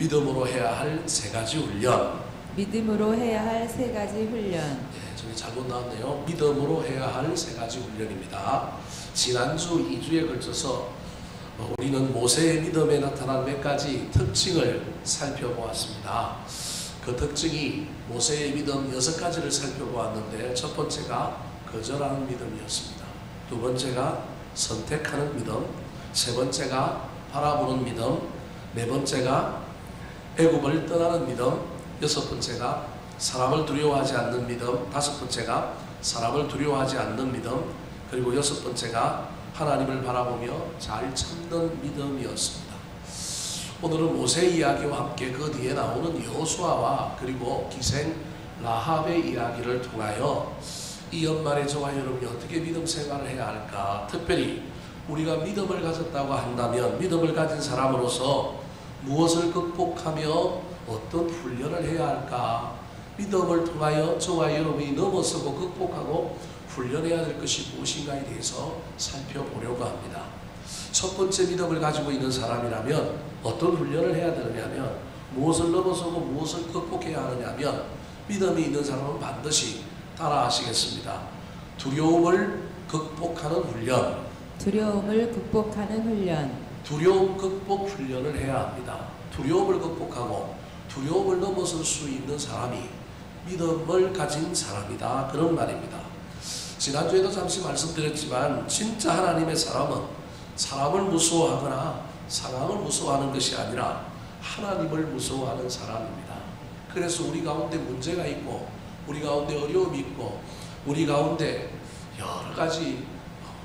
믿음으로 해야 할 세 가지 훈련. 믿음으로 해야 할 세 가지 훈련. 네, 저기 잘못 나왔네요. 믿음으로 해야 할 세 가지 훈련입니다. 지난주 2주에 걸쳐서 우리는 모세의 믿음에 나타난 몇 가지 특징을 살펴보았습니다. 그 특징이 모세의 믿음 6가지를 살펴보았는데, 첫 번째가 거절하는 믿음이었습니다. 두 번째가 선택하는 믿음, 세 번째가 바라보는 믿음, 네 번째가 애굽을 떠나는 믿음, 여섯 번째가 사람을 두려워하지 않는 믿음, 다섯 번째가 사람을 두려워하지 않는 믿음, 그리고 여섯 번째가 하나님을 바라보며 잘 참는 믿음이었습니다. 오늘은 모세 이야기와 함께 그 뒤에 나오는 여호수아와 그리고 기생 라합의 이야기를 통하여 이 연말에 저와 여러분이 어떻게 믿음 생활을 해야 할까, 특별히 우리가 믿음을 가졌다고 한다면 믿음을 가진 사람으로서 무엇을 극복하며 어떤 훈련을 해야 할까, 믿음을 통하여 저와 여러분이 넘어서고 극복하고 훈련해야 될 것이 무엇인가에 대해서 살펴보려고 합니다. 첫 번째, 믿음을 가지고 있는 사람이라면 어떤 훈련을 해야 되느냐면, 무엇을 넘어서고 무엇을 극복해야 하느냐면, 믿음이 있는 사람은 반드시 따라 하시겠습니다. 두려움을 극복하는 훈련. 두려움을 극복하는 훈련. 두려움 극복 훈련을 해야 합니다. 두려움을 극복하고 두려움을 넘어설 수 있는 사람이 믿음을 가진 사람이다, 그런 말입니다. 지난주에도 잠시 말씀드렸지만 진짜 하나님의 사람은 사람을 무서워하거나 상황을 무서워하는 것이 아니라 하나님을 무서워하는 사람입니다. 그래서 우리 가운데 문제가 있고 우리 가운데 어려움이 있고 우리 가운데 여러 가지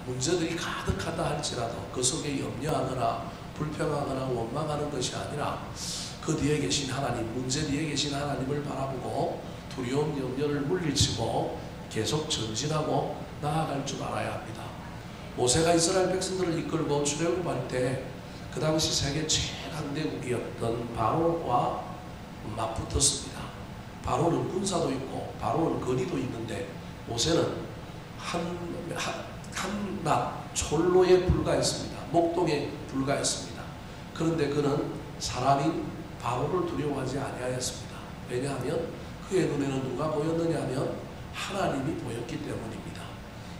문제들이 가득하다 할지라도 그 속에 염려하거나 불평하거나 원망하는 것이 아니라 그 뒤에 계신 하나님, 문제 뒤에 계신 하나님을 바라보고 두려움, 염려를 물리치고 계속 전진하고 나아갈 줄 알아야 합니다. 모세가 이스라엘 백성들을 이끌고 출애굽할 때 그 당시 세계 최강대국이었던 바로와 맞붙었습니다. 바로는 군사도 있고 바로는 거리도 있는데 모세는 한낱 촐로에 불과했습니다. 목동에 불과했습니다. 그런데 그는 사람인 바로를 두려워하지 아니하였습니다. 왜냐하면 그의 눈에는 누가 보였느냐 하면 하나님이 보였기 때문입니다.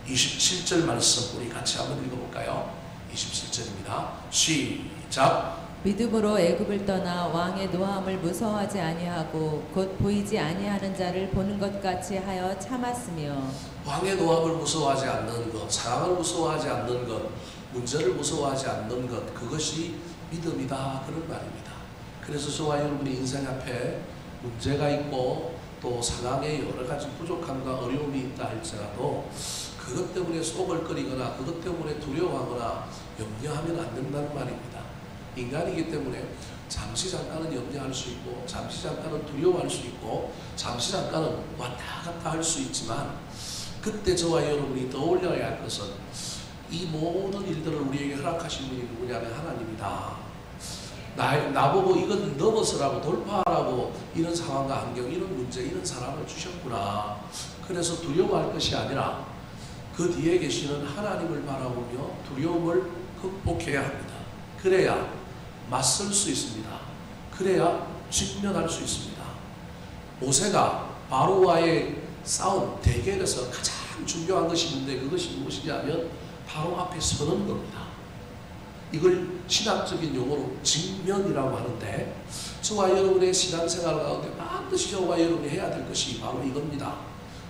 27절 말씀 우리 같이 한번 읽어볼까요? 27절입니다. 시작. 믿음으로 애굽을 떠나 왕의 노함을 무서워하지 아니하고 곧 보이지 아니하는 자를 보는 것 같이 하여 참았으며. 왕의 노함을 무서워하지 않는 것, 사랑을 무서워하지 않는 것, 문제를 무서워하지 않는 것, 그것이 믿음이다, 그런 말입니다. 그래서 저와 여러분의 인생 앞에 문제가 있고 또 상황에 여러 가지 부족함과 어려움이 있다 할지라도 그것 때문에 속을 끓이거나 그것 때문에 두려워하거나 염려하면 안 된다는 말입니다. 인간이기 때문에 잠시 잠깐은 염려할 수 있고 잠시 잠깐은 두려워할 수 있고 잠시 잠깐은 왔다 갔다 할 수 있지만, 그때 저와 여러분이 떠올려야 할 것은 이 모든 일들을 우리에게 허락하신 분이 누구냐면 하나님이다. 나보고 이건 넘어서라고, 돌파하라고 이런 상황과 환경, 이런 문제, 이런 사람을 주셨구나. 그래서 두려워할 것이 아니라 그 뒤에 계시는 하나님을 바라보며 두려움을 극복해야 합니다. 그래야 맞설 수 있습니다. 그래야 직면할 수 있습니다. 모세가 바로와의 싸움, 대결에서 가장 중요한 것이 있는데 그것이 무엇이냐면 바로 앞에 서는 겁니다. 이걸 신학적인 용어로 직면이라고 하는데, 저와 여러분의 신앙생활 가운데 반드시 저와 여러분이 해야 될 것이 바로 이겁니다.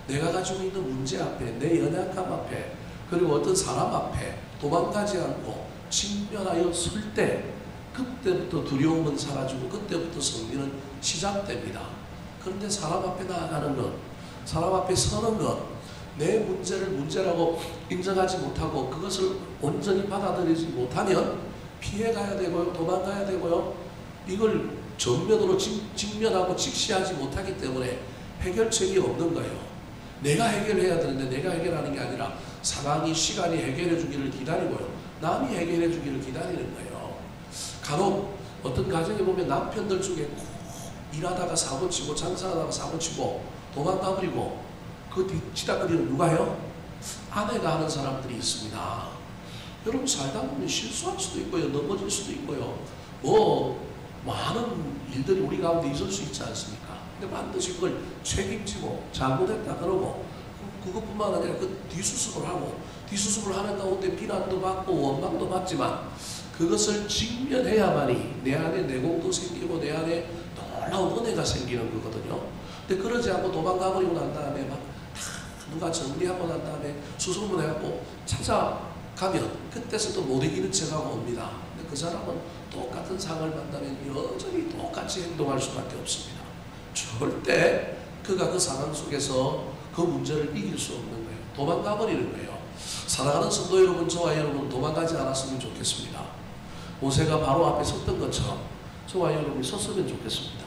내가 가지고 있는 문제 앞에, 내 연약함 앞에, 그리고 어떤 사람 앞에 도망가지 않고 직면하여 설 때, 그때부터 두려움은 사라지고 그때부터 승리는 시작됩니다. 그런데 사람 앞에 나아가는 것, 사람 앞에 서는 것, 내 문제를 문제라고 인정하지 못하고 그것을 온전히 받아들이지 못하면 피해가야 되고요, 도망가야 되고요, 이걸 전면으로 직면하고 직시하지 못하기 때문에 해결책이 없는 거예요. 내가 해결해야 되는데 내가 해결하는 게 아니라 상황이, 시간이 해결해 주기를 기다리고요, 남이 해결해 주기를 기다리는 거예요. 간혹 어떤 가정에 보면 남편들 중에 꼭 일하다가 사고치고 장사하다가 사고치고 도망가버리고 그 뒤치다거리는 누가 해요? 아내가 하는 사람들이 있습니다. 여러분 살다 보면 실수할 수도 있고요, 넘어질 수도 있고요, 많은 일들이 우리 가운데 있을 수 있지 않습니까? 근데 반드시 그걸 책임지고 잘못했다 그러고 그것뿐만 아니라 그 뒤수습을 하고 뒤수습을 하는 가운데 비난도 받고 원망도 받지만 그것을 직면해야만이 내 안에 내공도 생기고 내 안에 놀라운 은혜가 생기는 거거든요. 근데 그러지 않고 도망가버리고 난 다음에 막 누가 정리하고 난 다음에 수습을 해갖고 찾아가면 그때서 또 못 이기는 척하고 옵니다. 근데 그 사람은 똑같은 상을 만나면 여전히 똑같이 행동할 수밖에 없습니다. 절대 그가 그 상황 속에서 그 문제를 이길 수 없는 거예요. 도망가 버리는 거예요. 사랑하는 성도 여러분, 저와 여러분 도망가지 않았으면 좋겠습니다. 모세가 바로 앞에 섰던 것처럼 저와 여러분이 섰으면 좋겠습니다.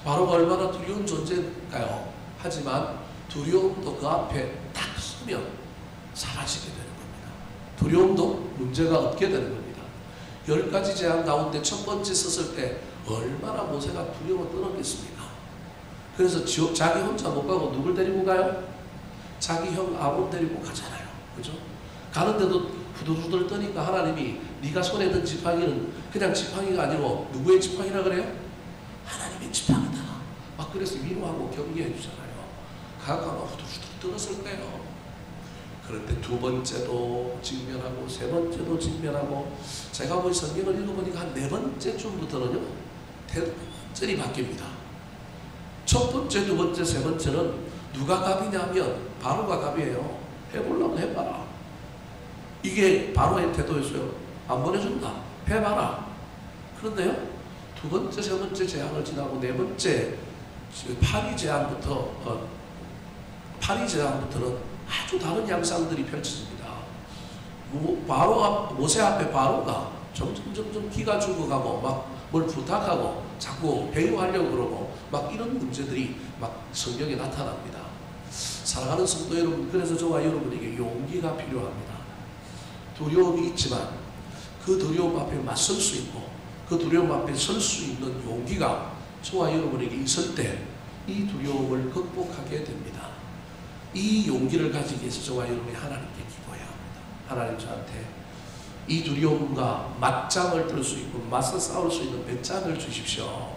바로가 얼마나 두려운 존재일까요? 하지만 두려움도 그 앞에 딱 서면 사라지게 되는 겁니다. 두려움도 문제가 없게 되는 겁니다. 10가지 재앙 가운데 첫 번째 섰을 때 얼마나 모세가 두려워 떨었겠습니까? 그래서 자기 혼자 못 가고 누굴 데리고 가요? 자기 형 아론 데리고 가잖아요. 그죠? 가는데도 후들후들 떠니까 하나님이 네가 손에 든 지팡이는 그냥 지팡이가 아니고 누구의 지팡이라 그래요? 하나님의 지팡이다. 막 그래서 위로하고 격려해 주잖아요. 가가 막 후들후들 떨었을 거예요. 그런데 두 번째도 직면하고 세 번째도 직면하고 제가 뭐 성경을 읽어보니까 한 네 번째쯤부터는요 태도가 완전히 바뀝니다. 첫 번째, 두 번째, 세 번째는 누가 갑이냐면 바로가 갑이에요. 해보려면 해봐라. 이게 바로의 태도였어요. 안 보내준다. 해봐라. 그런데요 두 번째, 세 번째 재앙을 지나고 네 번째 파리 재앙부터는 아주 다른 양상들이 펼쳐집니다. 모세 앞에 바로가 점점 기가 죽어가고 막 뭘 부탁하고 자꾸 배려하려고 그러고 막 이런 문제들이 막 성경에 나타납니다. 사랑하는 성도 여러분, 그래서 저와 여러분에게 용기가 필요합니다. 두려움이 있지만 그 두려움 앞에 맞설 수 있고 그 두려움 앞에 설 수 있는 용기가 저와 여러분에게 있을 때 이 두려움을 극복하게 됩니다. 이 용기를 가지기 위해서 저와 여러분이 하나님께 기도해야 합니다. 하나님 저한테 이 두려움과 맞짱을 뜰 수 있고 맞서 싸울 수 있는 배짱을 주십시오.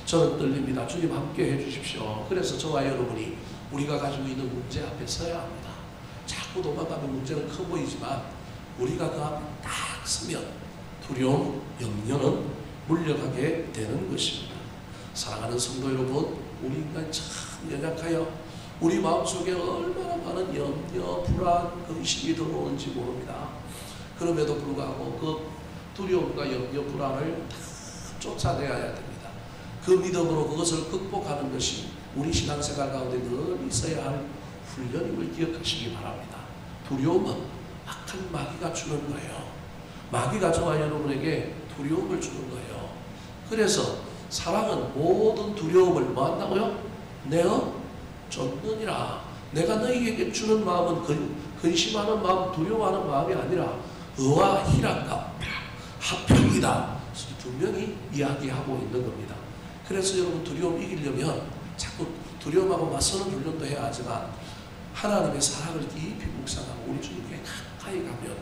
저는 떨립니다. 주님 함께 해주십시오. 그래서 저와 여러분이 우리가 가지고 있는 문제 앞에 서야 합니다. 자꾸 도망가면 문제는 커 보이지만 우리가 그 앞에 딱 서면 두려움, 염려는 물러가게 되는 것입니다. 사랑하는 성도 여러분, 우리 인간 참 연약하여 우리 마음속에 얼마나 많은 염려, 불안, 근심이 들어오는지 모릅니다. 그럼에도 불구하고 그 두려움과 염려, 불안을 다 쫓아내야 됩니다. 그 믿음으로 그것을 극복하는 것이 우리 신앙생활 가운데 늘 있어야 할 훈련임을 기억하시기 바랍니다. 두려움은 악한 마귀가 주는 거예요. 마귀가 저와 여러분에게 두려움을 주는 거예요. 그래서 사랑은 모든 두려움을 뭐 한다고요? 내어 쫓느니라. 내가 너희에게 주는 마음은 근심하는 마음, 두려워하는 마음이 아니라 의와 희락과 화평이다. 분명히 이야기하고 있는 겁니다. 그래서 여러분 두려움 이기려면 자꾸 두려움하고 맞서는 훈련도 해야 하지만 하나님의 사랑을 깊이 묵상하고 우리 주님께 가까이 가면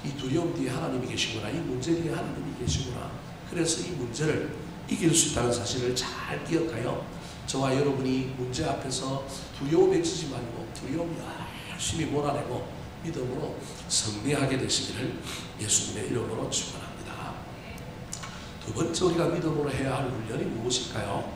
이 두려움 뒤에 하나님이 계시구나. 이 문제 뒤에 하나님이 계시구나. 그래서 이 문제를 이길 수 있다는 사실을 잘 기억하여 저와 여러분이 문제 앞에서 두려움에 지지 말고 두려움 열심히 몰아내고 믿음으로 승리하게 되시기를 예수님의 이름으로 축원합니다. 두 번째 우리가 믿음으로 해야 할 훈련이 무엇일까요?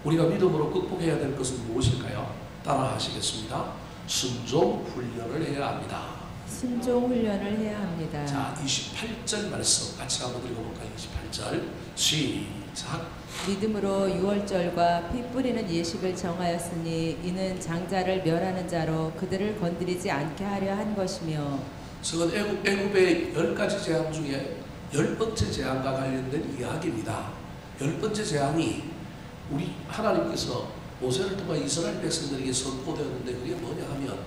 우리가 믿음으로 극복해야 될 것은 무엇일까요? 따라 하시겠습니다. 순종 훈련을 해야 합니다. 순종 훈련을 해야 합니다. 자, 28절 말씀 같이 한번 읽어볼까요? 28절 시작. 믿음으로 유월절과 피 뿌리는 예식을 정하였으니 이는 장자를 멸하는 자로 그들을 건드리지 않게 하려 한 것이며. 저건 애굽의 10가지 재앙 중에 10번째 재앙과 관련된 이야기입니다. 10번째 재앙이 우리 하나님께서 모세를 통해 이스라엘 백성들에게 선포되었는데 그게 뭐냐 하면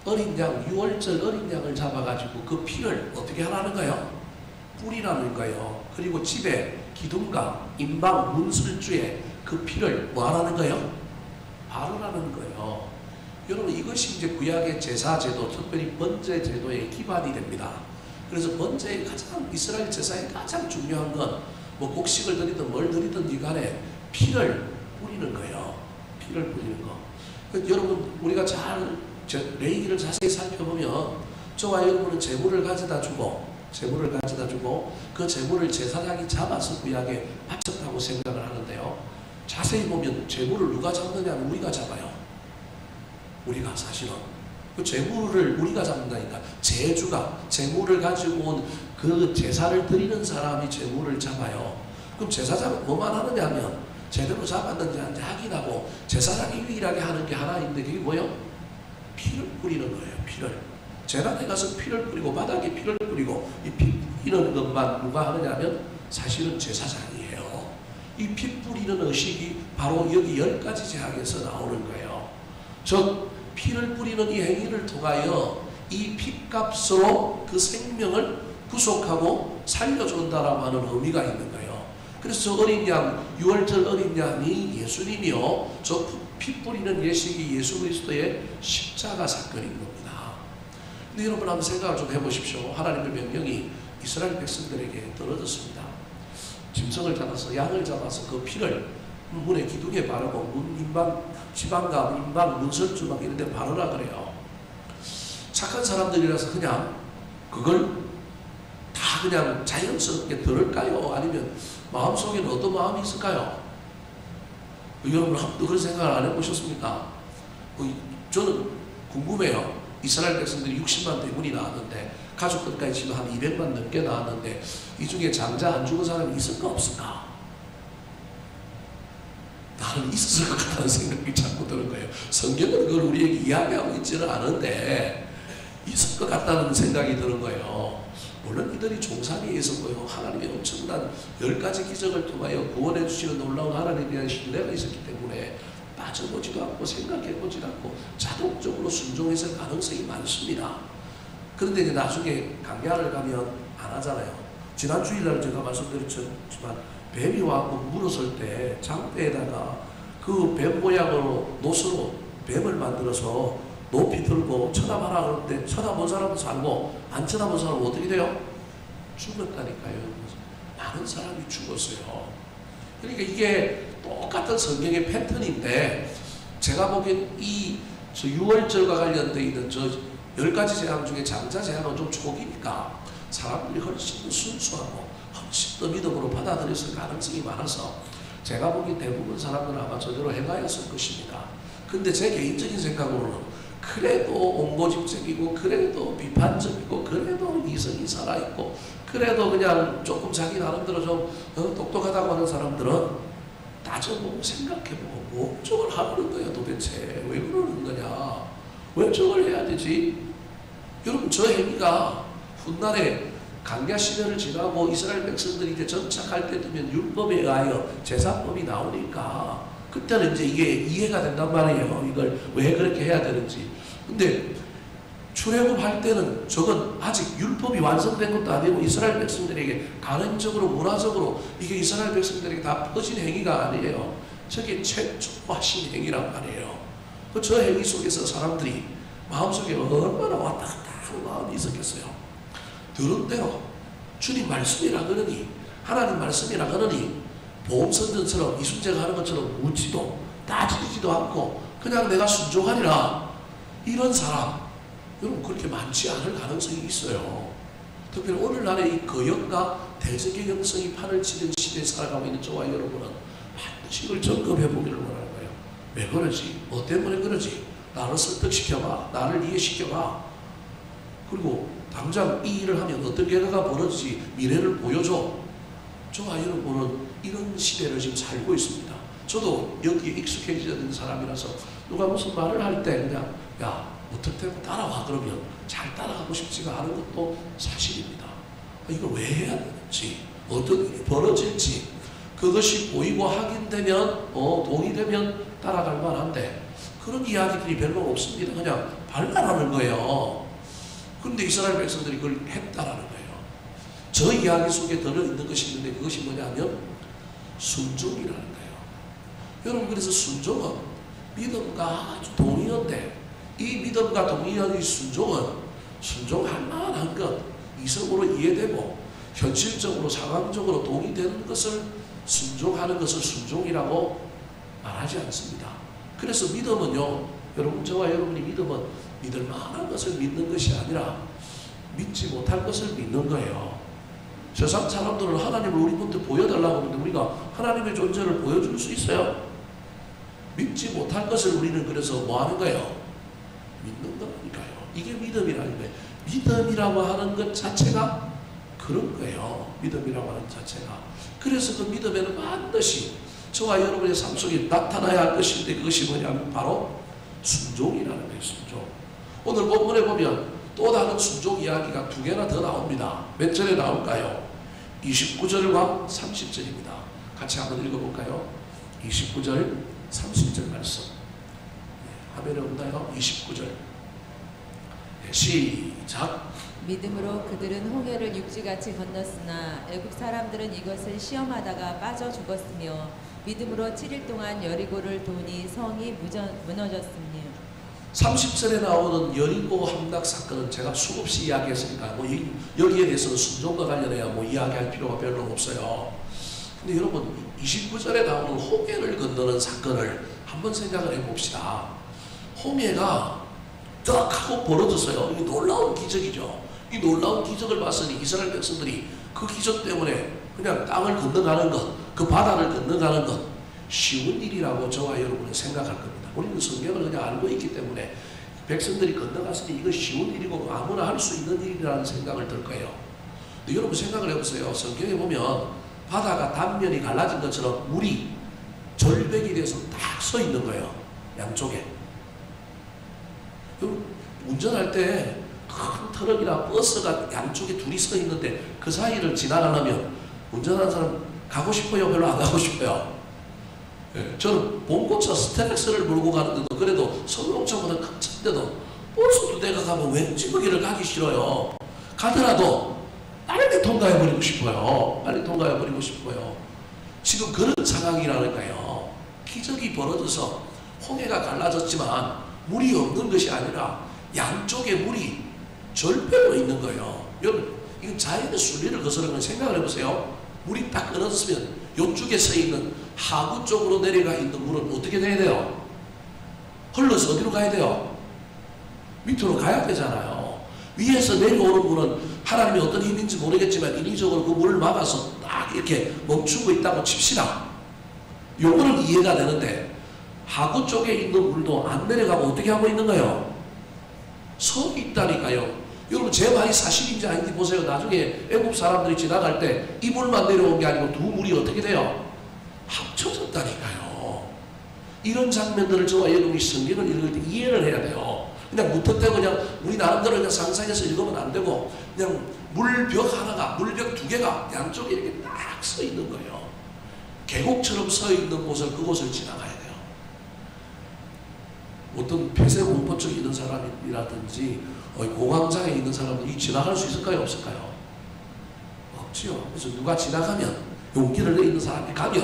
어린 양, 유월절 어린 양을 잡아가지고 그 피를 어떻게 하라는 거예요? 뿌리라는 거예요. 그리고 집에 기둥과 임방, 문술주에 그 피를 뭐 하라는 거예요? 바르라는 거예요. 여러분 이것이 이제 구약의 제사제도, 특별히 번제 제도의 기반이 됩니다. 그래서 번제의 가장 이스라엘 제사의 가장 중요한 건 뭐 곡식을 드리든 뭘 드리든지 간에 피를 뿌리는 거예요. 피를 뿌리는 거. 여러분 우리가 잘 레위기를 자세히 살펴보면 저와 여러분은 제물을 가져다 주고 그 제물을 제사장이 잡아서 구약에 바쳤다고 생각을 하는데요. 자세히 보면 제물을 누가 잡느냐면 우리가 잡아요. 우리가 사실은 그 제물을 우리가 잡는다니까. 제주가 제물을 가지고 온 그 제사를 드리는 사람이 제물을 잡아요. 그럼 제사장은 뭐만 하느냐 하면 제대로 잡았는지 안 확인하고 제사장이 유일하게 하는 게 하나 있는데 그게 뭐예요? 피를 뿌리는 거예요. 피를. 제단에 가서 피를 뿌리고 바닥에 피를 뿌리고 이 피 뿌리는 것만 누가 하느냐면 사실은 제사장이에요. 이 피 뿌리는 의식이 바로 여기 10가지 제약에서 나오는 거예요. 즉 피를 뿌리는 이 행위를 통하여 이 피값으로 그 생명을 구속하고 살려준다라고 하는 의미가 있는 거예요. 그래서 저 어린 양, 6월절 어린 양이 예수님이요, 저 피 뿌리는 예식이 예수 그리스도의 십자가 사건인 겁니다. 근데 여러분 한번 생각을 좀 해보십시오. 하나님의 명령이 이스라엘 백성들에게 떨어졌습니다. 짐승을 잡아서 양을 잡아서 그 피를 문의 기둥에 바르고 문 인방 지방과 인방 문설주 막 이런 데 바르라 그래요. 착한 사람들이라서 그냥 그걸 다 그냥 자연스럽게 들을까요? 아니면 마음속에는 어떤 마음이 있을까요? 여러분 한 번도 그런 생각을 안 해보셨습니까? 저는 궁금해요. 이스라엘 백성들이 60만 대군이 나왔는데 가족들까지 지금 한 200만 넘게 나왔는데 이 중에 장자 안 죽은 사람이 있을까 없을까? 나는 있을 것 같다는 생각이 자꾸 드는 거예요. 성경은 그걸 우리에게 이야기하고 있지는 않은데 있을 것 같다는 생각이 드는 거예요. 물론 이들이 종살이에 있었고요. 하나님의 엄청난 10가지 기적을 통하여 구원해 주시는 놀라운 하나님에 대한 신뢰가 있었기 때문에 빠져보지도 않고 생각해보지도 않고 자동적으로 순종했을 가능성이 많습니다. 그런데 이제 나중에 강야를 가면 안 하잖아요. 지난 주일날 제가 말씀드렸지만 뱀이 와서 물었을 때 장대에다가 그 뱀 모양으로 노스로 뱀을 만들어서 높이 들고 쳐다봐라 그러는데 쳐다본 사람은 살고 안 쳐다본 사람은 어떻게 돼요? 죽었다니까요. 많은 사람이 죽었어요. 그러니까 이게 똑같은 성경의 패턴인데 제가 보기엔 이 6월절과 관련되어 있는 저 10가지 재앙 중에 장자 재앙은 좀 초기니까 사람들이 훨씬 더 순수하고 훨씬 더 믿음으로 받아들였을 가능성이 많아서 제가 보기엔 대부분 사람들은 아마 저대로 행하였을 것입니다. 근데 제 개인적인 생각으로는 그래도 옹고집적이고 그래도 비판적이고 그래도 이성이 살아있고 그래도 그냥 조금 자기 나름대로 좀 똑똑하다고 하는 사람들은 따져보고 생각해보고 뭐 저걸 하는 거야 도대체 왜 그러는 거냐 왜 저걸 해야 되지? 여러분 저 행위가 훗날에 강야 시대를 지나고 이스라엘 백성들이 이제 정착할 때 되면 율법에 의하여 제사법이 나오니까 그때는 이제 이게 이해가 된단 말이에요. 이걸 왜 그렇게 해야 되는지. 근데 출애굽할 때는 저건 아직 율법이 완성된 것도 아니고 이스라엘 백성들에게 가능적으로 문화적으로 이게 이스라엘 백성들에게 다 퍼진 행위가 아니에요. 저게 최초 하신 행위란 말이에요. 저 행위 속에서 사람들이 마음속에 얼마나 왔다 갔다 하는 마음이 있었겠어요. 들은 대로 주님 말씀이라 그러니 하나님 말씀이라 그러니 보험선전처럼 이순재가 하는 것처럼 묻지도 따지지도 않고 그냥 내가 순종하리라 이런 사람 여러분 그렇게 많지 않을 가능성이 있어요. 특별히 오늘날의 이 거역과 대적의 형성이 판을 치는 시대에 살아가고 있는 저와 여러분은 반드시 이걸 점검해 보기를 원하는 거예요. 왜 그러지? 뭐 때문에 그러지? 나를 설득시켜봐. 나를 이해시켜봐. 그리고 당장 이 일을 하면 어떤 결과가 벌어지지 미래를 보여줘. 저와 여러분은 이런 시대를 지금 살고 있습니다. 저도 여기에 익숙해지는 사람이라서 누가 무슨 말을 할 때 그냥 야 어떻게 따라와 그러면 잘 따라가고 싶지가 않은 것도 사실입니다. 이걸 왜 해야 되는지 어떤 일이 벌어질지 그것이 보이고 확인되면 동의되면 따라갈 만한데 그런 이야기들이 별로 없습니다. 그냥 발랄하는 거예요. 그런데 이스라엘 백성들이 그걸 했다라는 거예요. 저 이야기 속에 들어있는 것이 있는데 그것이 뭐냐면 순종이라는 거예요. 여러분 그래서 순종은 믿음과 아주 동의어인데 이 믿음과 동의어의 순종은 순종할 만한 것 이성으로 이해되고 현실적으로 상황적으로 동의되는 것을 순종하는 것을 순종이라고 말하지 않습니다. 그래서 믿음은요, 여러분, 저와 여러분이 믿음은 믿을 만한 것을 믿는 것이 아니라 믿지 못할 것을 믿는 거예요. 세상 사람들은 하나님을 우리한테 보여달라고 하는데 우리가 하나님의 존재를 보여줄 수 있어요? 믿지 못할 것을 우리는 그래서 뭐 하는 거예요? 믿는 거니까요. 이게 믿음이라는 거예요. 믿음이라고 하는 것 자체가 그런 거예요. 믿음이라고 하는 자체가. 그래서 그 믿음에는 반드시 저와 여러분의 삶 속에 나타나야 할 것인데 그것이 뭐냐면 바로 순종이라는 거예요. 순종. 오늘 본문에 보면 또 다른 순종 이야기가 두 개나 더 나옵니다. 몇 절에 나올까요? 29절과 30절입니다. 같이 한번 읽어볼까요? 29절, 30절 말씀. 화면에 없나요? 29절. 시작. 믿음으로 그들은 홍해를 육지같이 건넜으나 애굽 사람들은 이것을 시험하다가 빠져 죽었으며 믿음으로 7일 동안 여리고를 도니 성이 무너졌으며. 30절에 나오는 여리고 함락 사건은 제가 수없이 이야기했으니까 뭐 여기에 대해서는 순종과 관련해야 뭐 이야기할 필요가 별로 없어요. 근데 여러분 29절에 나오는 홍해를 건너는 사건을 한번 생각을 해봅시다. 홍해가 딱 하고 벌어졌어요. 이 놀라운 기적이죠. 이 놀라운 기적을 봤으니 이스라엘 백성들이 그 기적 때문에 그냥 땅을 건너가는 것, 그 바다를 건너가는 것 쉬운 일이라고 저와 여러분은 생각할 겁니다. 우리는 성경을 그냥 알고 있기 때문에 백성들이 건너갔으니 이거 쉬운 일이고 아무나 할 수 있는 일이라는 생각을 들 거예요. 근데 여러분 생각을 해보세요. 성경에 보면 바다가 단면이 갈라진 것처럼 물이 절벽이 돼서 딱 서 있는 거예요. 양쪽에. 운전할 때 큰 트럭이나 버스가 양쪽에 둘이 서 있는데 그 사이를 지나가려면 운전하는 사람 가고 싶어요? 별로 안 가고 싶어요? 예, 저는 봉고차 스텔렉스를 몰고 가는데도 그래도 성룡차보다 큰 차인데도 버스 두 대가 가면 왠지 거기를 가기 싫어요. 가더라도 빨리 통과해버리고 싶어요. 빨리 통과해버리고 싶어요. 지금 그런 상황이라니까요. 기적이 벌어져서 홍해가 갈라졌지만 물이 없는 것이 아니라 양쪽에 물이 절벽으로 있는 거예요. 여러분 이건 자연의 순리를 거스르는 생각을 해보세요. 물이 딱 끊어졌으면 이쪽에 서 있는 하구 쪽으로 내려가 있는 물은 어떻게 돼야 돼요? 흘러서 어디로 가야 돼요? 밑으로 가야 되잖아요. 위에서 내려오는 물은 하나님이 어떤 힘인지 모르겠지만 인위적으로 그 물을 막아서 딱 이렇게 멈추고 있다고 칩시다. 요거는 이해가 되는데 하구 쪽에 있는 물도 안 내려가고 어떻게 하고 있는 거예요? 서 있다니까요. 여러분 제 말이 사실인지 아닌지 보세요. 나중에 애국 사람들이 지나갈 때 이 물만 내려온 게 아니고 두 물이 어떻게 돼요? 합쳐졌다니까요. 이런 장면들을 저와 여러분이 성경을 읽을 때 이해를 해야 돼요. 그냥 무턱대고 그냥 우리 나름대로 그냥 상상해서 읽으면 안 되고 그냥 물벽 하나가, 물벽 두 개가 양쪽에 이렇게 딱 서 있는 거예요. 계곡처럼 서 있는 곳을 그곳을 지나가야 돼요. 어떤 폐쇄 공포 쪽에 있는 사람이라든지 공황장애 있는 사람들이 지나갈 수 있을까요? 없을까요? 없지요. 그래서 누가 지나가면 용기를 내있는 사람이 가면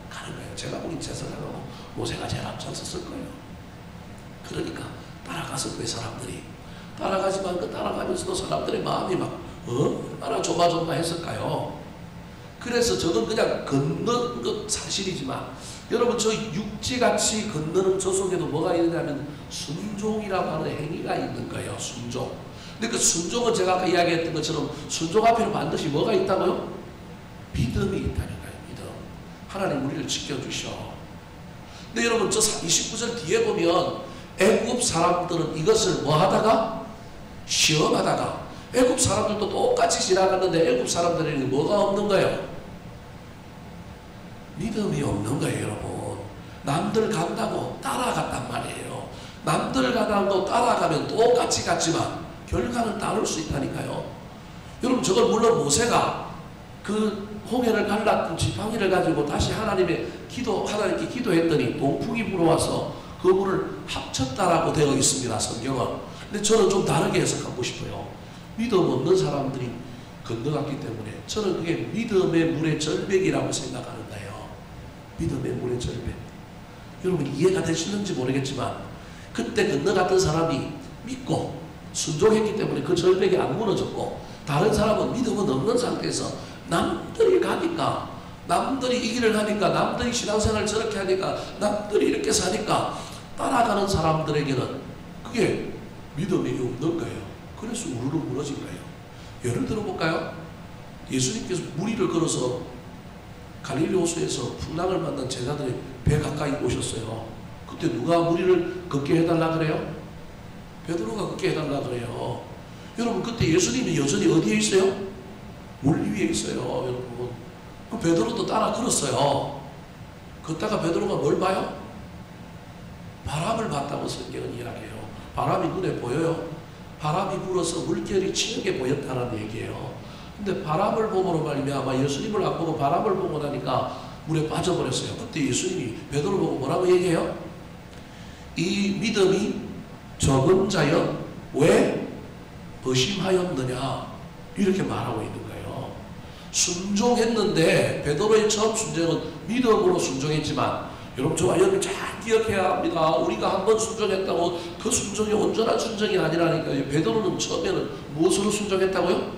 가는 거예요. 제가 보긴 제사장하고 모세가 제일 앞장섰을 거예요. 그러니까 따라갔을 거예요. 사람들이 따라가지만 그 따라가면서도 사람들의 마음이 막 얼마나 조마조마했을까요? 그래서 저는 그냥 걷는 것 사실이지만 여러분 저 육지같이 건너는 저 속에도 뭐가 있느냐면 순종이라고 하는 행위가 있는 거예요. 순종. 근데 그 순종은 제가 아까 이야기했던 것처럼 순종 앞에는 반드시 뭐가 있다고요? 믿음이 있다는 거예요. 믿음. 하나님 우리를 지켜주셔. 근데 여러분 저 29절 뒤에 보면 애굽 사람들은 이것을 뭐 하다가? 시험하다가 애굽 사람들도 똑같이 지나갔는데 애굽 사람들에는 뭐가 없는 거예요? 믿음이 없는 거예요. 여러분 남들 간다고 따라갔단 말이에요. 남들 간다고 따라가면 똑같이 갔지만 결과는 다를 수 있다니까요. 여러분 저걸 물론 모세가 그 홍해를 갈랐던 지팡이를 가지고 다시 하나님께 기도했더니 동풍이 불어와서 그 물을 합쳤다라고 되어 있습니다. 성경은. 근데 저는 좀 다르게 해석하고 싶어요. 믿음 없는 사람들이 건너갔기 때문에 저는 그게 믿음의 물의 절벽이라고 생각하는 거예요. 믿음의 물의 절벽. 여러분 이해가 되시는지 모르겠지만 그때 건너갔던 사람이 믿고 순종했기 때문에 그 절벽이 안 무너졌고 다른 사람은 믿음은 없는 상태에서 남들이 가니까, 남들이 이 길을 하니까, 남들이 신앙생활을 저렇게 하니까, 남들이 이렇게 사니까 따라가는 사람들에게는 그게 믿음이 없는 거예요. 그래서 우르르 무너진 거예요. 예를 들어볼까요? 예수님께서 무리를 걸어서 갈릴리 호수에서 풍랑을 만난 제자들이 배 가까이 오셨어요. 그때 누가 무리를 걷게 해달라 그래요? 베드로가 걷게 해달라 그래요. 여러분, 그때 예수님이 여전히 어디에 있어요? 물 위에 있어요. 여러분, 그 베드로도 따라 걸었어요. 걷다가 베드로가 뭘 봐요? 바람을 봤다고 성경은 이야기해요. 바람이 눈에 보여요. 바람이 불어서 물결이 치는 보였다는 얘기예요. 근데 바람을 보므로 말미암아 예수님을 안 보고 바람을 보고 나니까 물에 빠져버렸어요. 그때 예수님이 베드로 보고 뭐라고 얘기해요? 이 믿음이 적은 자여 왜 의심하였느냐, 이렇게 말하고 있는 거예요. 순종했는데, 베드로의 처음 순종은 믿음으로 순종했지만, 여러분, 저와 여러분 잘 기억해야 합니다. 우리가 한번 순종했다고 그 순종이 온전한 순종이 아니라니까요. 베드로는 처음에는 무엇으로 순종했다고요?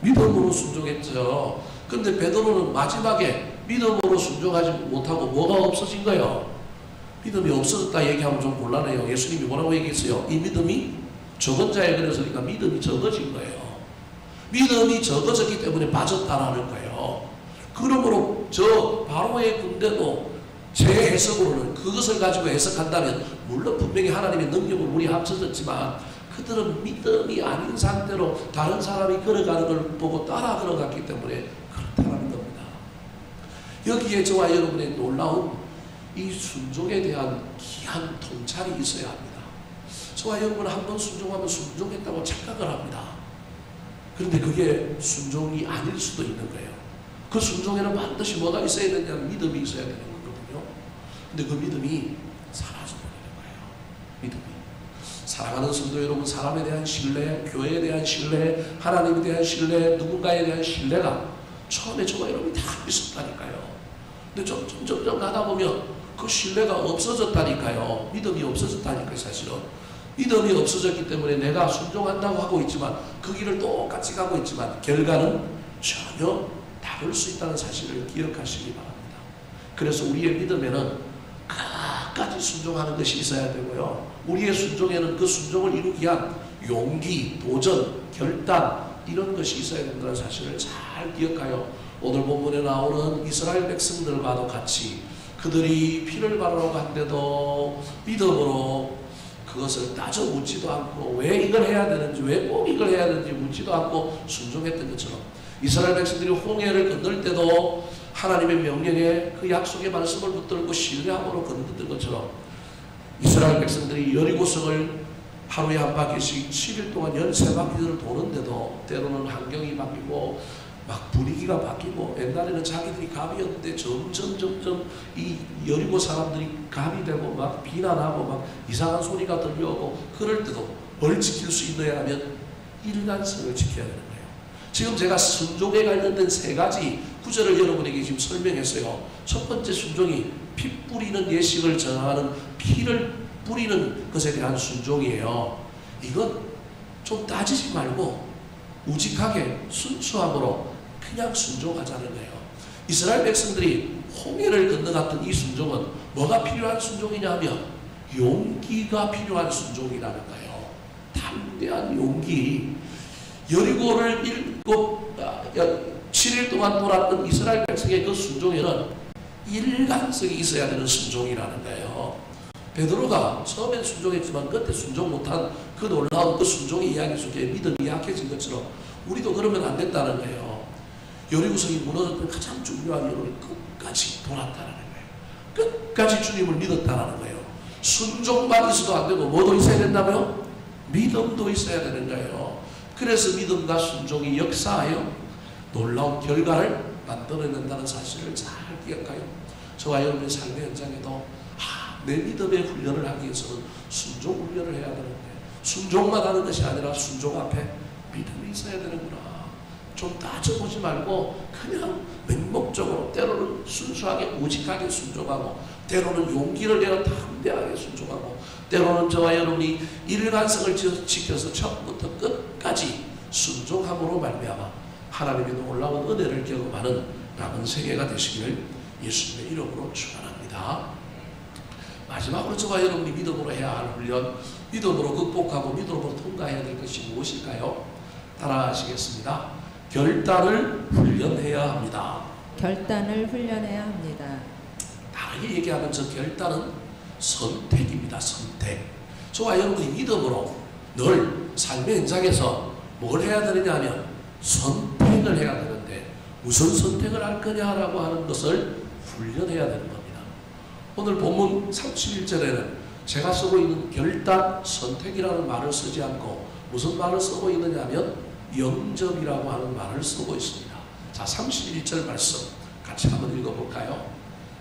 믿음으로 순종했죠. 근데 베드로는 마지막에 믿음으로 순종하지 못하고 뭐가 없어진 거예요? 믿음이 없어졌다 얘기하면 좀 곤란해요. 예수님이 뭐라고 얘기했어요? 이 믿음이 적은 자에 그래서니까 믿음이 적어진 거예요. 믿음이 적어졌기 때문에 빠졌다라는 거예요. 그러므로 저 바로의 군대도 제 해석으로는 그것을 가지고 해석한다면, 물론 분명히 하나님의 능력으로 우리 합쳐졌지만 그들은 믿음이 아닌 상태로 다른 사람이 걸어가는 걸 보고 따라 걸어갔기 때문에 그렇다는 겁니다. 여기에 저와 여러분의 놀라운 이 순종에 대한 귀한 통찰이 있어야 합니다. 저와 여러분은 한번 순종하면 순종했다고 착각을 합니다. 그런데 그게 순종이 아닐 수도 있는 거예요. 그 순종에는 반드시 뭐가 있어야 되냐면 믿음이 있어야 되는 거거든요. 근데 그 믿음이 사라져버리는 거예요. 믿음이. 사랑하는 성도 여러분, 사람에 대한 신뢰, 교회에 대한 신뢰, 하나님에 대한 신뢰, 누군가에 대한 신뢰가 처음에 저와 여러분이 다 있었다니까요. 근데 점점 가다 보면 그 신뢰가 없어졌다니까요. 믿음이 없어졌다니까요. 사실은 믿음이 없어졌기 때문에 내가 순종한다고 하고 있지만 그 길을 똑같이 가고 있지만 결과는 전혀 다를 수 있다는 사실을 기억하시기 바랍니다. 그래서 우리의 믿음에는 끝까지 순종하는 것이 있어야 되고요. 우리의 순종에는 그 순종을 이루기 위한 용기, 도전, 결단, 이런 것이 있어야 된다는 사실을 잘 기억하여 오늘 본문에 나오는 이스라엘 백성들과도 같이 그들이 피를 바르러 간데도 믿음으로 그것을 따져 묻지도 않고 왜 이걸 해야 되는지, 왜 꼭 이걸 해야 되는지 묻지도 않고 순종했던 것처럼, 이스라엘 백성들이 홍해를 건널 때도 하나님의 명령에 그 약속의 말씀을 붙들고 신뢰함으로 건넜던 것처럼, 이스라엘 백성들이 여리고성을 하루에 한 바퀴씩 7일 동안 13바퀴를 도는데도 때로는 환경이 바뀌고 막 분위기가 바뀌고, 옛날에는 자기들이 갑이었는데 점점 이 여리고 사람들이 갑이 되고 막 비난하고 막 이상한 소리가 들려오고, 그럴 때도 뭘 지킬 수 있느냐면 일관성을 지켜야 되는 거예요. 지금 제가 순종에 관련된 3가지 구절을 여러분에게 지금 설명했어요. 첫 번째 순종이 피 뿌리는 예식을 정하는 피를 뿌리는 것에 대한 순종이에요. 이건 좀 따지지 말고 우직하게 순수함으로 그냥 순종하자는 거예요. 이스라엘 백성들이 홍해를 건너갔던 이 순종은 뭐가 필요한 순종이냐 하면 용기가 필요한 순종이라는 거예요. 담대한 용기. 여리고를 7일 동안 돌았던 이스라엘 백성의 그 순종에는 일관성이 있어야 되는 순종이라는 거예요. 베드로가 처음엔 순종했지만 그때 순종 못한 그 놀라운 그 순종의 이야기 속에 믿음이 약해진 것처럼 우리도 그러면 안 된다는 거예요. 여리고성이 무너졌던 가장 중요한 이유는 끝까지 돌았다는 거예요. 끝까지 주님을 믿었다는 거예요. 순종만 있어도 안 되고 뭐도 있어야 된다고요? 믿음도 있어야 되는 거예요. 그래서 믿음과 순종이 역사하여 놀라운 결과를 만들어낸다는 사실을 잘 기억하여 저와 여러분의 삶의 현장에도 내 믿음의 훈련을 하기 위해서는 순종 훈련을 해야 되는데, 순종만 하는 것이 아니라 순종 앞에 믿음이 있어야 되는구나. 좀 따져보지 말고 그냥 맹목적으로, 때로는 순수하게 우직하게 순종하고, 때로는 용기를 내어 담대하게 순종하고, 때로는 저와 여러분이 일관성을 지켜서 처음부터 끝까지 순종함으로 말미암아 하나님의 놀라운 은혜를 경험하는 남은 세계가 되시기를 예수님의 이름으로 축원합니다. 마지막으로 저와 여러분이 믿음으로 해야 할 훈련, 믿음으로 극복하고 믿음으로 통과해야 될 것이 무엇일까요? 따라하시겠습니다. 결단을 훈련해야 합니다. 결단을 훈련해야 합니다. 다르게 얘기하면 저 결단은 선택입니다. 선택. 저와 여러분이 믿음으로 늘 삶의 현장에서 뭘 해야 되느냐 하면 선택을 해야 되는데 무슨 선택을 할 거냐라고 하는 것을 훈련해야 되는 겁니다. 오늘 본문 31절에는 제가 쓰고 있는 결단, 선택이라는 말을 쓰지 않고 무슨 말을 쓰고 있느냐 하면 영접이라고 하는 말을 쓰고 있습니다. 자, 31절 말씀 같이 한번 읽어볼까요?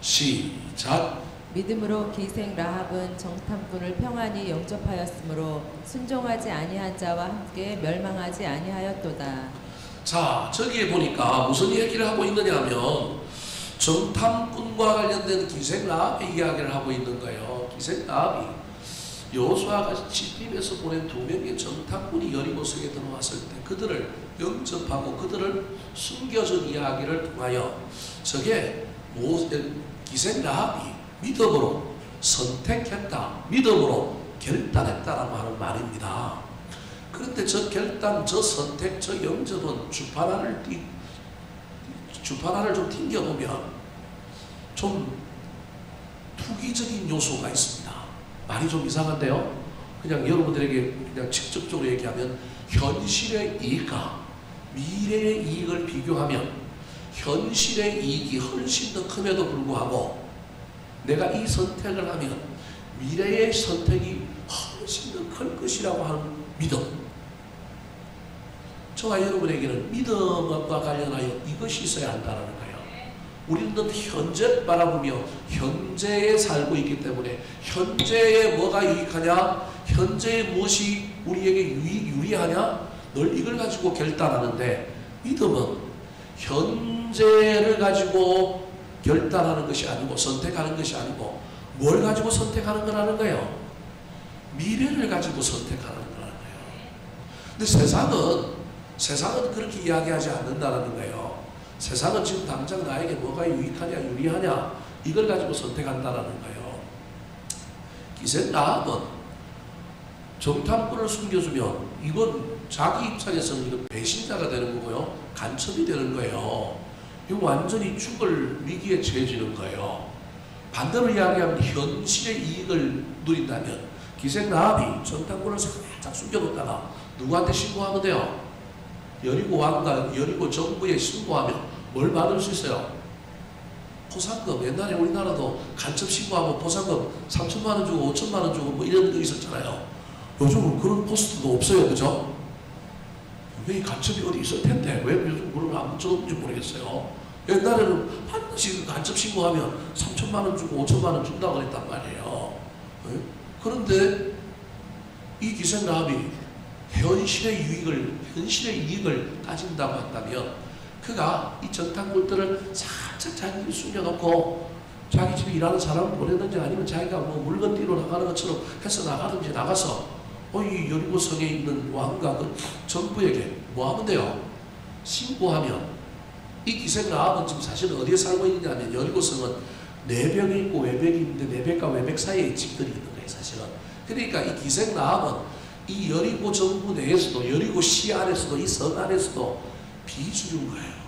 시작. 믿음으로 기생 라합은 정탐꾼을 평안히 영접하였으므로 순종하지 아니한 자와 함께 멸망하지 아니하였도다. 자, 저기에 보니까 무슨 얘기를 하고 있느냐 하면 정탐꾼과 관련된 기생 라합의 이야기를 하고 있는 거예요. 기생 라합이 여호수아가 시팀에서 보낸 2명의 정탐꾼이 여리고성에 들어왔을 때 그들을 영접하고 그들을 숨겨준 이야기를 통하여 저게 기생 라합이 믿음으로 선택했다, 믿음으로 결단했다라고 하는 말입니다. 그런데 저 결단, 저 선택, 저 영접은 주판안을 좀 튕겨보면 좀 투기적인 요소가 있습니다. 말이 좀 이상한데요. 그냥 여러분들에게 그냥 직접적으로 얘기하면 현실의 이익과 미래의 이익을 비교하면 현실의 이익이 훨씬 더 큼에도 불구하고 내가 이 선택을 하면 미래의 선택이 훨씬 더 클 것이라고 하는 믿음. 저와 여러분에게는 믿음과 관련하여 이것이 있어야 한다는 거예요. 우리는 현재 바라보며 현재에 살고 있기 때문에 현재에 뭐가 유익하냐, 현재에 무엇이 우리에게 유리하냐, 늘 이걸 가지고 결단하는데 믿음은 현재를 가지고 결단하는 것이 아니고 선택하는 것이 아니고 뭘 가지고 선택하는 거라는 거예요? 미래를 가지고 선택하는 거라는 거예요. 근데 세상은 그렇게 이야기하지 않는다는 거예요. 세상은 지금 당장 나에게 뭐가 유익하냐 유리하냐 이걸 가지고 선택한다는 거예요. 기생 라합은 정탐꾼을 숨겨주면 이건 자기 입장에서는 이건 배신자가 되는 거고요. 간첩이 되는 거예요. 이거 완전히 죽을 위기에 처해지는 거예요. 반대로 이야기하면 현실의 이익을 누린다면 기생 라합이 정탐꾼을 살짝 숨겨뒀다가 누구한테 신고하면 돼요? 여리고 왕과 여리고 정부에 신고하면 뭘 받을 수 있어요? 포상금. 옛날에 우리나라도 간첩 신고하면 포상금 3천만 원 주고 5천만 원 주고 뭐 이런 거 있었잖아요. 요즘은 그런 포스트도 없어요. 그죠? 왜 간첩이 어디 있을 텐데 왜 요즘 그걸 안 붙여놓는지 모르겠어요. 옛날에는 반드시 간첩 신고하면 3천만 원 주고 5천만 원 준다고 그랬단 말이에요. 네? 그런데 이 기생 라합이 현실의 이익을 따진다고 한다면 그가 이 정탐꾼들을 살짝 자기 집에 숨겨놓고 자기 집에 일하는 사람을 보내든지 아니면 자기가 뭐 물건 띠러 나가는 것처럼 해서 나가든지 나가서 이 여리고성에 있는 왕과 그 정부에게 뭐 하면 돼요? 신고하면 이 기생 라합은 지금 사실은 어디에 살고 있느냐면 여리고성은 내벽이 있고 외벽이 있는데 내벽과 외벽 사이에 집들이 있는 거예요. 사실은. 그러니까 이 기생 라합은 이 여리고 정부 내에서도 여리고시 안에서도 이 성 안에서도 비주류인 거예요.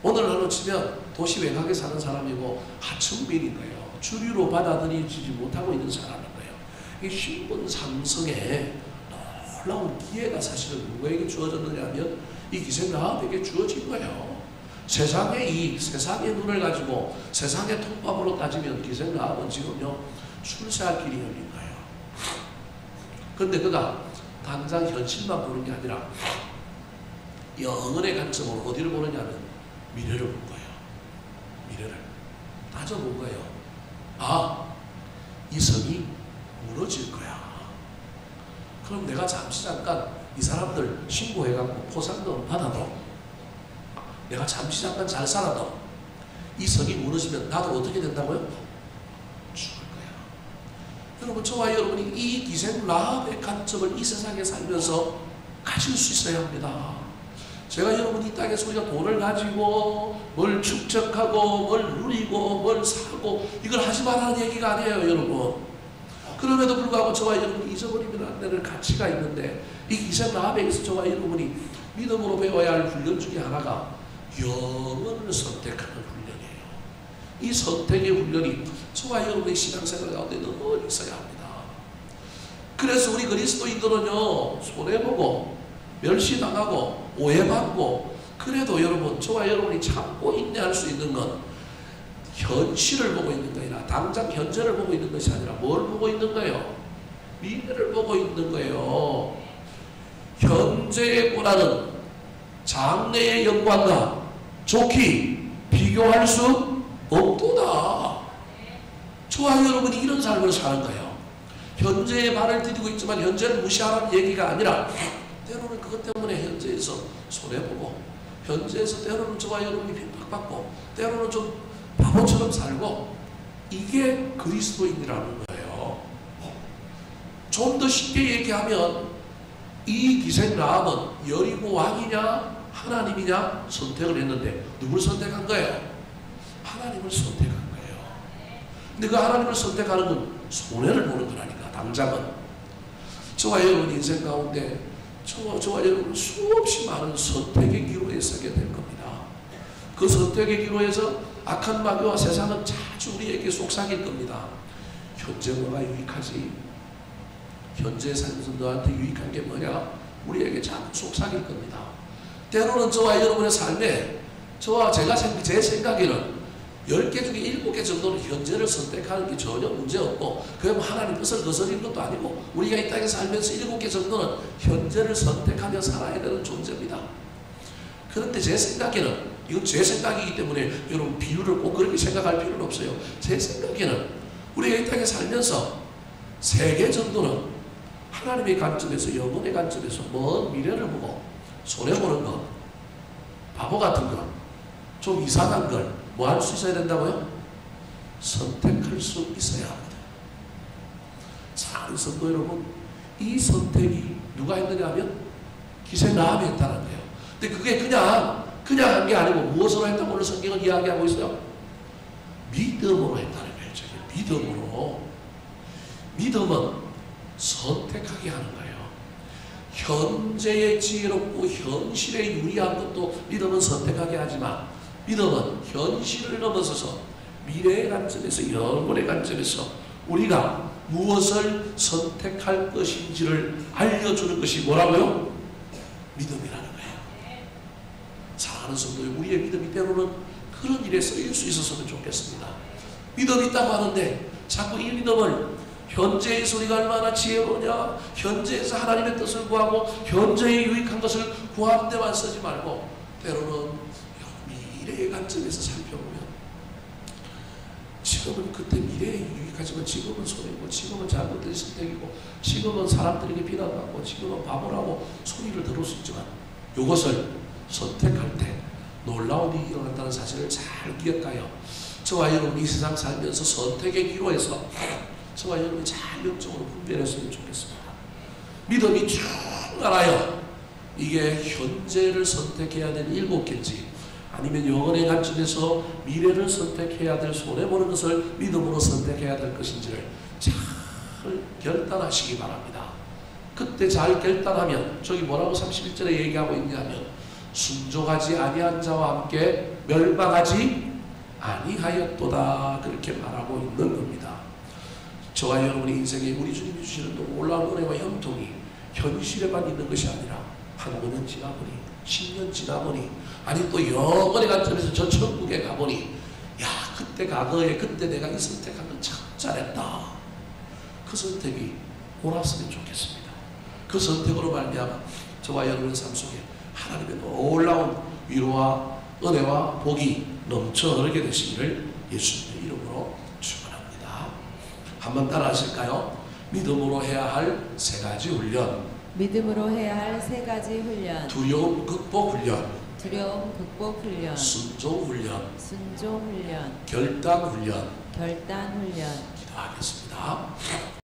오늘날로 치면 도시 외곽에 사는 사람이고 하층민인 거예요. 주류로 받아들이지 못하고 있는 사람인 거예요. 이 신분 상승에 놀라운 기회가 사실은 누구에게 주어졌느냐 하면 이 기생 라합에게 주어진 거예요. 세상의 이익, 세상의 눈을 가지고 세상의 통밥으로 따지면 기생 라합은 지금요 출세할 길이 열린 거예요. 그런데 그가 당장 현실만 보는 게 아니라 영혼의 관점으로 어디를 보느냐면 미래를 본 거예요. 미래를 따져본 거예요. 이 성이 무너질 거야. 그럼 내가 잠깐 이 사람들 신고해갖고 포상금 받아도 내가 잠깐 잘 살아도 이 성이 무너지면 나도 어떻게 된다고요? 죽을 거야. 여러분, 저와 여러분이 이 기생 라합의 관점을 이 세상에 살면서 가질 수 있어야 합니다. 제가 여러분 이 땅에서 우리가 돈을 가지고 뭘 축적하고 뭘 누리고 뭘 사고 이걸 하지 말라는 얘기가 아니에요, 여러분. 그럼에도 불구하고 저와 여러분이 잊어버리면 안 되는 가치가 있는데, 이 기생 라합에게서 저와 여러분이 믿음으로 배워야 할 훈련 중에 하나가 영혼을 선택하는 훈련이에요. 이 선택의 훈련이 저와 여러분의 신앙생활 가운데 늘 있어야 합니다. 그래서 우리 그리스도인들은요, 손해보고 멸시당하고 오해받고, 그래도 여러분, 저와 여러분이 참고 인내할 수 있는 건 현실을 보고 있는 게 아니라, 당장 현재를 보고 있는 것이 아니라 뭘 보고 있는 거예요? 미래를 보고 있는 거예요. 현재의 고난은 장래의 영광과 좋게 비교할 수 없도다. 저와 여러분이 이런 삶을 사는 거예요. 현재에 발을 디디고 있지만 현재를 무시하라는 얘기가 아니라, 때로는 그것 때문에 현재에서 손해보고, 현재에서 때로는 저와 여러분이 핍박받고, 때로는 좀 바보처럼 살고, 이게 그리스도인이라는 거예요. 좀 더 쉽게 얘기하면 이 기생 라합은 여리고 왕이냐 하나님이냐 선택을 했는데, 누구를 선택한 거예요? 하나님을 선택한 거예요. 근데 그 하나님을 선택하는 건 손해를 보는 거라니까. 당장은 저와 여러분 인생 가운데 저와 여러분 수없이 많은 선택의 기로에 서게 될 겁니다. 그 선택의 기로에서 악한 마귀와 세상은 자주 우리에게 속삭일 겁니다. 현재 뭐가 유익하지? 현재 삶에서 너한테 유익한 게 뭐냐? 우리에게 자꾸 속삭일 겁니다. 때로는 저와 여러분의 삶에 제 생각에는 10개 중에 7개 정도는 현재를 선택하는 게 전혀 문제없고, 그럼 하나님 뜻을 거스르는 것도 아니고, 우리가 이 땅에 살면서 7개 정도는 현재를 선택하며 살아야 되는 존재입니다. 그런데 제 생각에는, 이건 제 생각이기 때문에 여러분 비유를 꼭 그렇게 생각할 필요는 없어요. 제 생각에는 우리가 이 땅에 살면서 3개 정도는 하나님의 관점에서, 영혼의 관점에서 먼 미래를 보고 손해보는 것, 바보 같은 것, 좀 이상한 걸 뭐 할 수 있어야 된다고요? 선택할 수 있어야 합니다. 사랑하는 성도 여러분, 이 선택이 누가 했느냐 하면 기생 라합이 했다는 거예요. 근데 그게 그냥 한 게 아니고 무엇으로 했다고 오늘 성경은 이야기하고 있어요? 믿음으로 했다는 거예요. 믿음으로. 믿음은 선택하게 하는 거예요. 현재의 지혜롭고 현실에 유리한 것도 믿음은 선택하게 하지만, 믿음은 현실을 넘어서서 미래의 관점에서, 영혼의 관점에서 우리가 무엇을 선택할 것인지를 알려주는 것이 뭐라고요? 믿음이라는 거예요. 사랑하는 성도들, 우리의 믿음이 때로는 그런 일에 쓰일 수 있었으면 좋겠습니다. 믿음이 있다고 하는데 자꾸 이 믿음을 현재에서 우리가 얼마나 지혜로우냐, 현재에서 하나님의 뜻을 구하고 현재에 유익한 것을 구하는 데만 쓰지 말고, 때로는 미래의 관점에서 살펴보면 지금은 그때 미래에 유익하지만 지금은 손해고, 지금은 잘못된 선택이고, 지금은 사람들에게 비난받고, 지금은 바보라고 소리를 들을 수 있지만, 이것을 선택할 때 놀라운 일이 일어난다는 사실을 잘 기억하여 저와 여러분이 이 세상 살면서 선택의 기로에서 저와 여러분이 잘 영적으로 분별했으면 좋겠습니다. 믿음이 쭉 알아요. 이게 현재를 선택해야 될 7개인지, 아니면 영혼의 관점에서 미래를 선택해야 될, 손해보는 것을 믿음으로 선택해야 될 것인지를 잘 결단하시기 바랍니다. 그때 잘 결단하면, 저기 뭐라고 31절에 얘기하고 있냐면, 순종하지 아니한 자와 함께 멸망하지 아니하였도다, 그렇게 말하고 있는 겁니다. 저와 여러분의 인생에 우리 주님이 주시는 놀라운 은혜와 형통이 현실에만 있는 것이 아니라, 한 5년 지나보니, 10년 지나보니, 아니 또 영원의 관점에서 저 천국에 가보니, 야, 그때 과거에 그때 내가 이 선택한 건 참 잘했다. 그 선택이 옳았으면 좋겠습니다. 그 선택으로 말미암아 저와 여러분의 삶 속에 하나님의 놀라운 위로와 은혜와 복이 넘쳐 흐르게 되시기를 예수님의 이름으로 축원합니다. 한번 따라 하실까요? 믿음으로 해야 할 3가지 훈련. 믿음으로 해야 할 3가지 훈련. 두려움 극복 훈련. 두려움 극복 훈련. 순종 훈련. 순종 훈련. 결단 훈련. 결단 훈련. 기도하겠습니다.